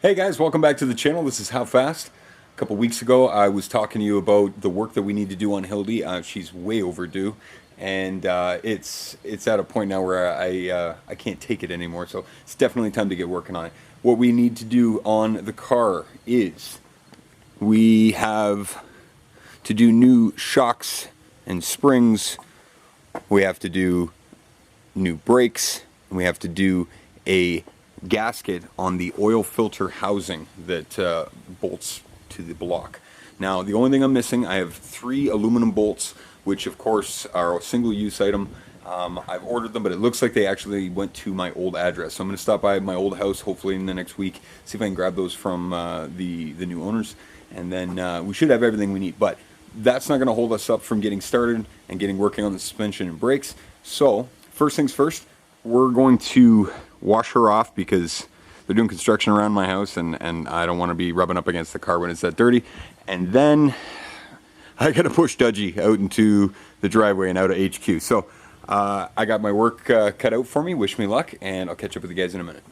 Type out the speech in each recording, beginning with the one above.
Hey guys, welcome back to the channel. This is HowFast. A couple weeks ago I was talking to you about the work that we need to do on Hilde. She's way overdue, and it's at a point now where I can't take it anymore, so it's definitely time to get working on it. What we need to do on the car is we have to do new shocks and springs, we have to do new brakes, and we have to do a gasket on the oil filter housing that bolts to the block. Now the only thing I'm missing, I have 3 aluminum bolts, which of course are a single use item. I've ordered them, but it looks like they actually went to my old address, so I'm going to stop by my old house hopefully in the next week, see if I can grab those from the new owners, and then we should have everything we need. But that's not going to hold us up from getting started and getting working on the suspension and brakes. So first things first, we're going to wash her off because they're doing construction around my house, and I don't want to be rubbing up against the car when it's that dirty. And then I got to push Dudgy out into the driveway and out of HQ. So I got my work cut out for me. Wish me luck, and I'll catch up with you guys in a minute.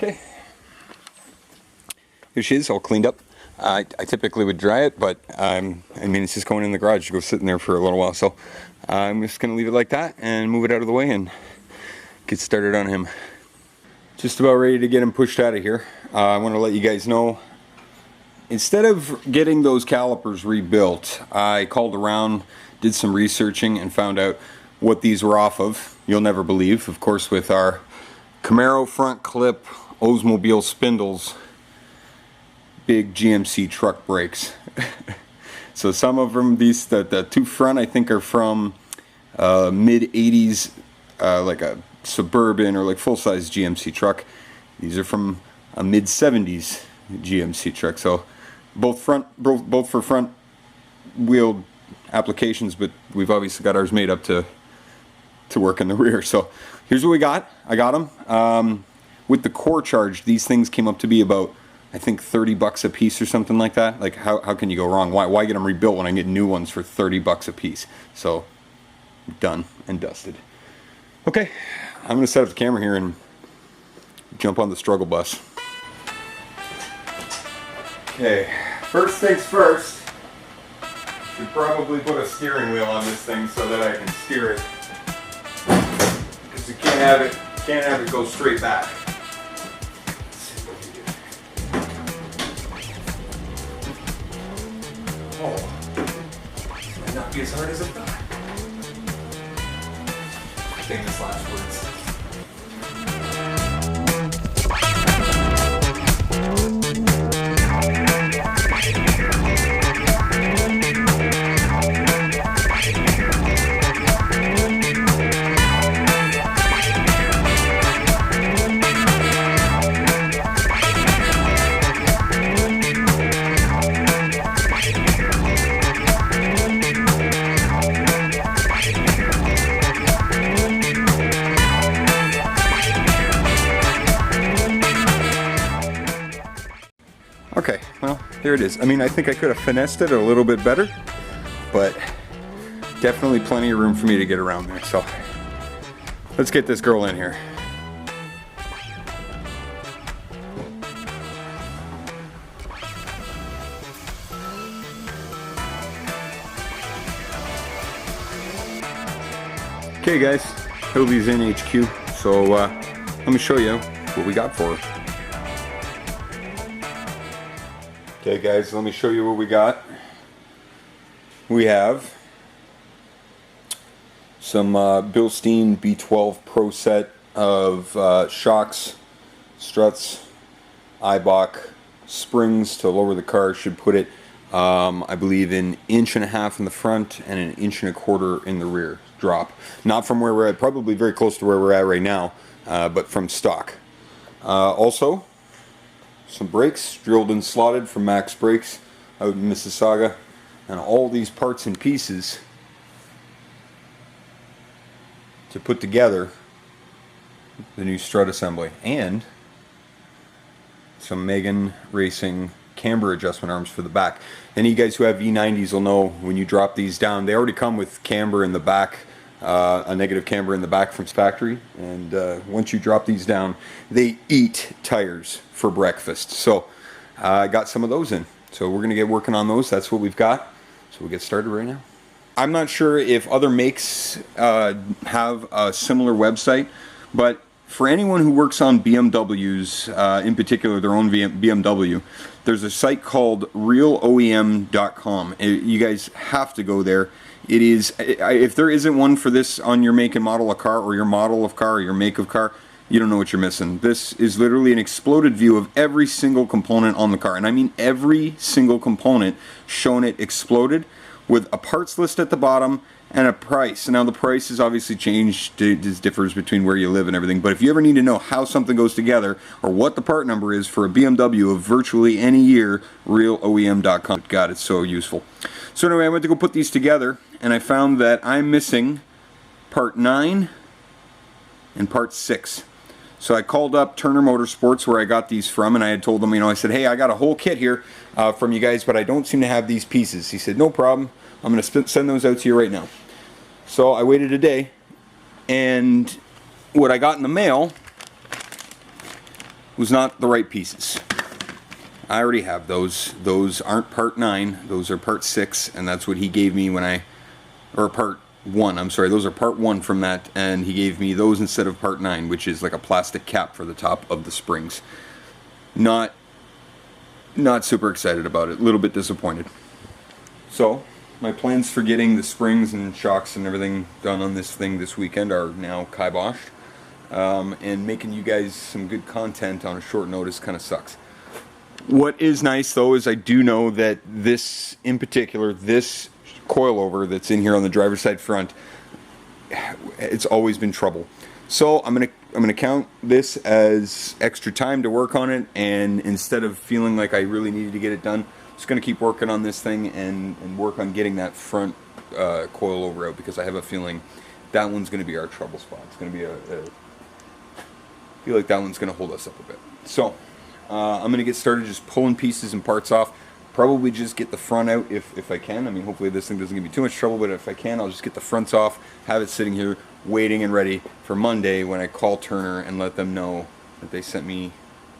Okay, here she is, all cleaned up. I typically would dry it, but I mean, it's just going in the garage to go sitting there for a little while, so I'm just going to leave it like that and move it out of the way and get started on him. Just about ready to get him pushed out of here. I want to let you guys know, instead of getting those calipers rebuilt, I called around, did some researching, and found out what these were off of. You'll never believe, of course, with our Camaro front clip Oldsmobile spindles, big GMC truck brakes. So some of them, the 2 front, I think are from mid 80s, like a Suburban or like full-size GMC truck. These are from a mid 70s GMC truck. So both for front wheel applications, but we've obviously got ours made up to work in the rear. So here's what we got. I got them. With the core charge, these things came up to be about, I think, 30 bucks a piece or something like that. Like, how can you go wrong? Why get them rebuilt when I get new ones for 30 bucks a piece? So, done and dusted. Okay, I'm going to set up the camera here and jump on the struggle bus. Okay, first things first, should probably put a steering wheel on this thing so that I can steer it. Because you can't have it go straight back. Oh, this might not be as hard as I thought. Famous last words. Okay, well, there it is. I mean, I think I could have finessed it a little bit better, but definitely plenty of room for me to get around there. So let's get this girl in here. Okay guys, Hilde's in HQ, so let me show you what we got for her. Okay guys, let me show you what we got. We have some Bilstein B12 Pro set of shocks, struts, Eibach springs to lower the car. Should put it, I believe, 1.5 inches in the front and 1.25 inches in the rear drop. Not from where we're at, probably very close to where we're at right now, but from stock. Also, some brakes drilled and slotted from Max Brakes out in Mississauga. and all these parts and pieces to put together the new strut assembly, and some Megan Racing camber adjustment arms for the back. Any of you guys who have E90s will know when you drop these down, they already come with camber in the back, a negative camber in the back from factory, and once you drop these down, they eat tires for breakfast. So I got some of those in. So we're going to get working on those. That's what we've got. So we'll get started right now. I'm not sure if other makes have a similar website, but for anyone who works on BMWs, in particular their own BMW, there's a site called realoem.com. You guys have to go there. It is, if there isn't one for this on your make and model of car, or your model of car, or your make of car, you don't know what you're missing. This is literally an exploded view of every single component on the car, and I mean every single component, shown it exploded, with a parts list at the bottom and a price. Now the price is obviously changed, it differs between where you live and everything, but if you ever need to know how something goes together or what the part number is for a BMW of virtually any year, realoem.com. God, it's so useful. So anyway, I went to go put these together, and I found that I'm missing part 9 and part 6. So I called up Turner Motorsports, where I got these from, and I had told them, I said, hey, I got a whole kit here from you guys, but I don't seem to have these pieces. He said, no problem, I'm going to send those out to you right now. So I waited a day, and what I got in the mail was not the right pieces. I already have those. Those aren't part 9, those are part 6, and that's what he gave me when or part 1, I'm sorry, those are part 1 from that, and he gave me those instead of part 9, which is like a plastic cap for the top of the springs. Not super excited about it, a little bit disappointed. So my plans for getting the springs and shocks and everything done on this thing this weekend are now kiboshed, and making you guys some good content on a short notice kind of sucks. What is nice though is I do know that this, in particular, this coilover that's in here on the driver's side front, it's always been trouble. So I'm gonna count this as extra time to work on it, and instead of feeling like I really needed to get it done, I'm just gonna keep working on this thing and work on getting that front coilover out, because I have a feeling that one's gonna be our trouble spot. It's gonna be I feel like that one's gonna hold us up a bit. So I'm gonna get started just pulling pieces and parts off. Probably just get the front out if I can. I mean, hopefully this thing doesn't give me too much trouble, but if I can, I'll just get the fronts off, have it sitting here waiting and ready for Monday when I call Turner and let them know that they sent me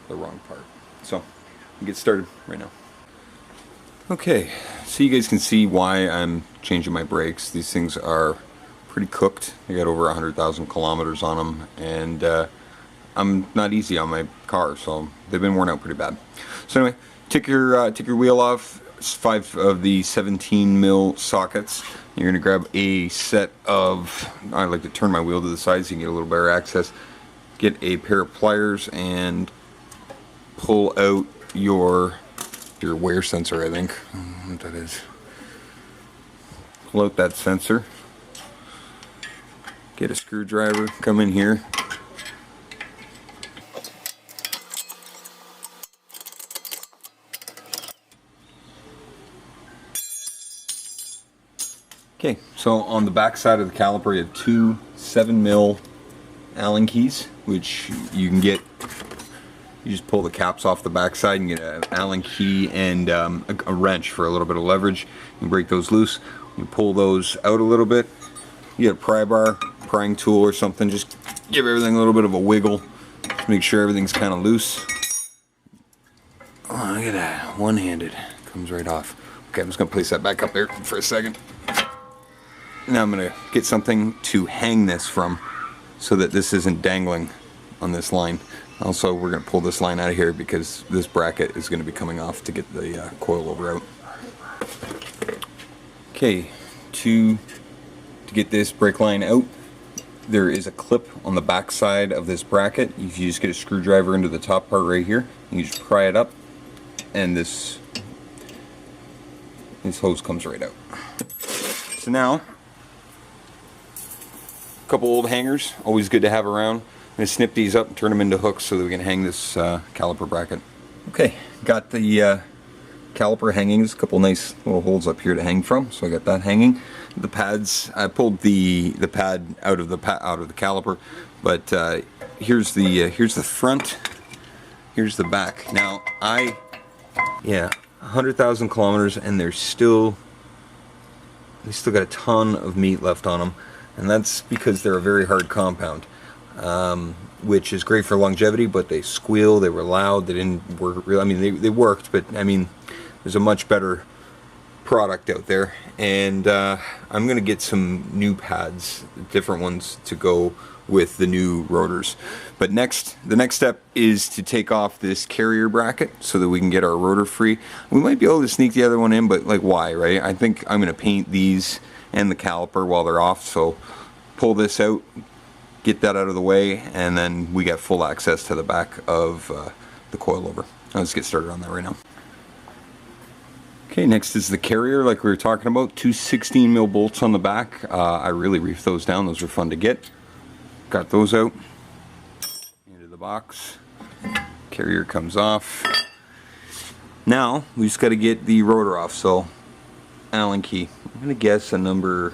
the wrong part. So we'll get started right now. Okay, so you guys can see why I'm changing my brakes. These things are pretty cooked. They got over 100,000 kilometers on them, and I'm not easy on my car, so they've been worn out pretty bad. So anyway, take your wheel off. 5 of the 17 mil sockets. You're going to grab a set of, I like to turn my wheel to the side so you can get a little better access. Get a pair of pliers and pull out your wear sensor, I think. I don't know what that is. Pull out that sensor. Get a screwdriver, come in here. Okay, so on the back side of the caliper you have 2 7 mil Allen keys, which you can get, you just pull the caps off the back side and get an Allen key and a wrench for a little bit of leverage. You break those loose, you pull those out a little bit, you get a pry bar, prying tool or something, just give everything a little bit of a wiggle, just make sure everything's kind of loose. Oh, look at that, one-handed, comes right off. Okay, I'm just going to place that back up there for a second. Now I'm going to get something to hang this from so that this isn't dangling on this line. Also, we're going to pull this line out of here because this bracket is going to be coming off to get the coilover out. Okay, to get this brake line out, there is a clip on the back side of this bracket. You just get a screwdriver into the top part right here, and you just pry it up, and this hose comes right out. So now, couple old hangers, always good to have around. I'm going to snip these up and turn them into hooks so that we can hang this caliper bracket. Okay, got the caliper hangings, a couple nice little holes up here to hang from, so I got that hanging. The pads, I pulled the pad out of the caliper, but here's the front, here's the back. Now yeah, 100,000 kilometers, and they still got a ton of meat left on them, and that's because they're a very hard compound, which is great for longevity, but they squeal, they were loud, they didn't work really. I mean, they worked, but I mean, there's a much better product out there, and I'm gonna get some new pads, different ones to go with the new rotors. But the next step is to take off this carrier bracket so that we can get our rotor free. We might be able to sneak the other one in, but like, why, right? I think I'm gonna paint these and the caliper while they're off, so pull this out, get that out of the way, and then we got full access to the back of the coilover. Let's get started on that right now. Okay, next is the carrier, like we were talking about. Two 16mm bolts on the back. I really reefed those down. Those were fun to get. Got those out. Into the box. Carrier comes off. Now, we just got to get the rotor off. So, Allen key. I'm going to guess a number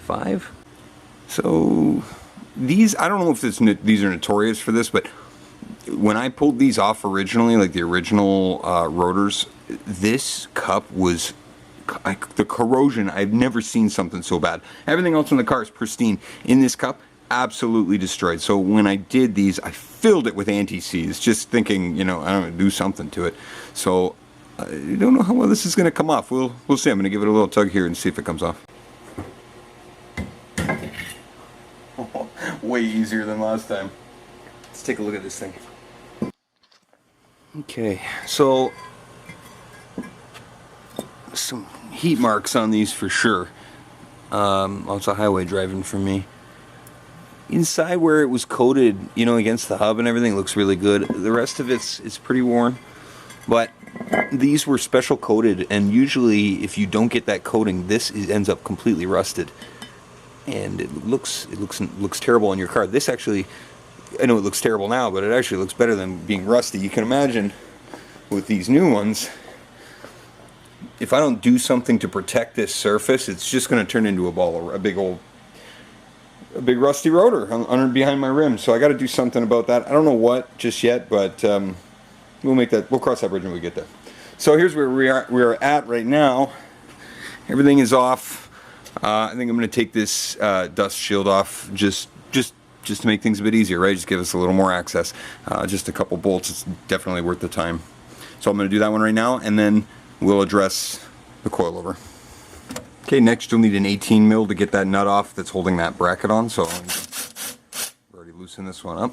5. So, these, I don't know if these are notorious for this, but when I pulled these off originally, like the original rotors, this cup was, the corrosion, I've never seen something so bad. Everything else in the car is pristine. In this cup, absolutely destroyed. So when I did these, I filled it with anti-seize, just thinking, you know, I'm going to do something to it. So I don't know how well this is going to come off. We'll see. I'm going to give it a little tug here and see if it comes off. Way easier than last time. Let's take a look at this thing. Okay, so some heat marks on these for sure. Lots of highway driving for me. Inside where it was coated, you know, against the hub and everything, looks really good. The rest of it's pretty worn, but these were special coated, and usually if you don't get that coating, ends up completely rusted, and it looks terrible on your car. This actually, I know it looks terrible now, but it actually looks better than being rusty. You can imagine with these new ones, if I don't do something to protect this surface, it's just going to turn into a big rusty rotor behind my rim. So I got to do something about that. I don't know what just yet, but we'll cross that bridge when we get there. So here's where we're at right now. Everything is off. I think I'm going to take this dust shield off just to make things a bit easier, right? Just give us a little more access. Just a couple bolts, it's definitely worth the time. So I'm going to do that one right now, and then we'll address the coilover. Okay, next you'll need an 18mm to get that nut off that's holding that bracket on. So I've already loosened this one up.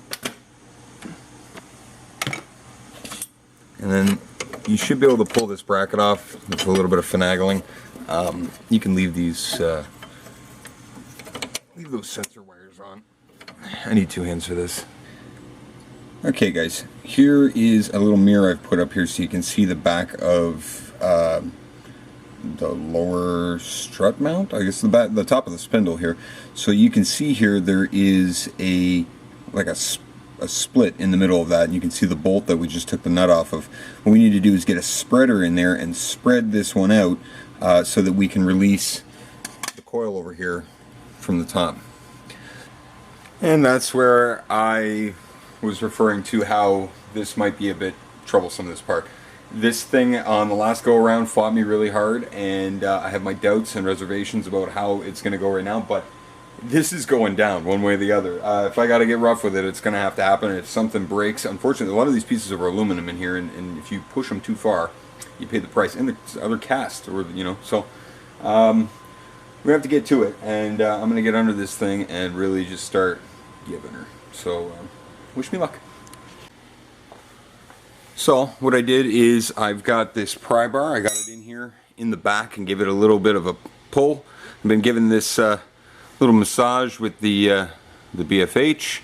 And then you should be able to pull this bracket off with a little bit of finagling. You can leave those sensor wires on. I need 2 hands for this. Okay guys, here is a little mirror I've put up here so you can see the back of the lower strut mount, I guess the top of the spindle here. So you can see here there is a split in the middle of that, and you can see the bolt that we just took the nut off of. What we need to do is get a spreader in there and spread this one out so that we can release the coil over here from the top. And that's where I was referring to how this might be a bit troublesome, this part. This thing on the last go around fought me really hard, and I have my doubts and reservations about how it's going to go right now, but this is going down one way or the other. If I got to get rough with it, it's going to have to happen. If something breaks, unfortunately, a lot of these pieces are aluminum in here, and if you push them too far, you pay the price. And the other cast, or you know, so we have to get to it, and I'm going to get under this thing and really just start giving her. So wish me luck. So what I did is I've got this pry bar. I got it in here in the back and give it a little bit of a pull. I've been giving this little massage with the BFH,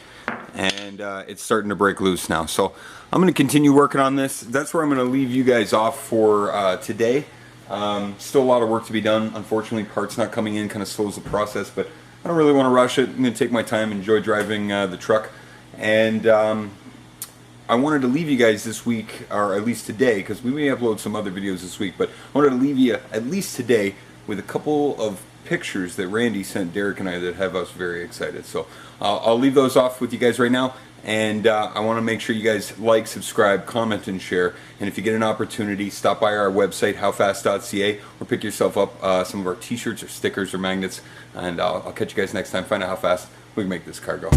and it's starting to break loose now. So I'm going to continue working on this. That's where I'm going to leave you guys off for today. Still a lot of work to be done. Unfortunately, parts not coming in kind of slows the process, but I don't really want to rush it. I'm going to take my time, enjoy driving the truck, and I wanted to leave you guys this week, or at least today, because we may upload some other videos this week, but I wanted to leave you at least today with a couple of pictures that Randy sent Derek and I that have us very excited. So I'll leave those off with you guys right now, and I want to make sure you guys like, subscribe, comment, and share. And if you get an opportunity, stop by our website, howfast.ca, or pick yourself up some of our t-shirts or stickers or magnets, and I'll catch you guys next time. Find out how fast we can make this car go.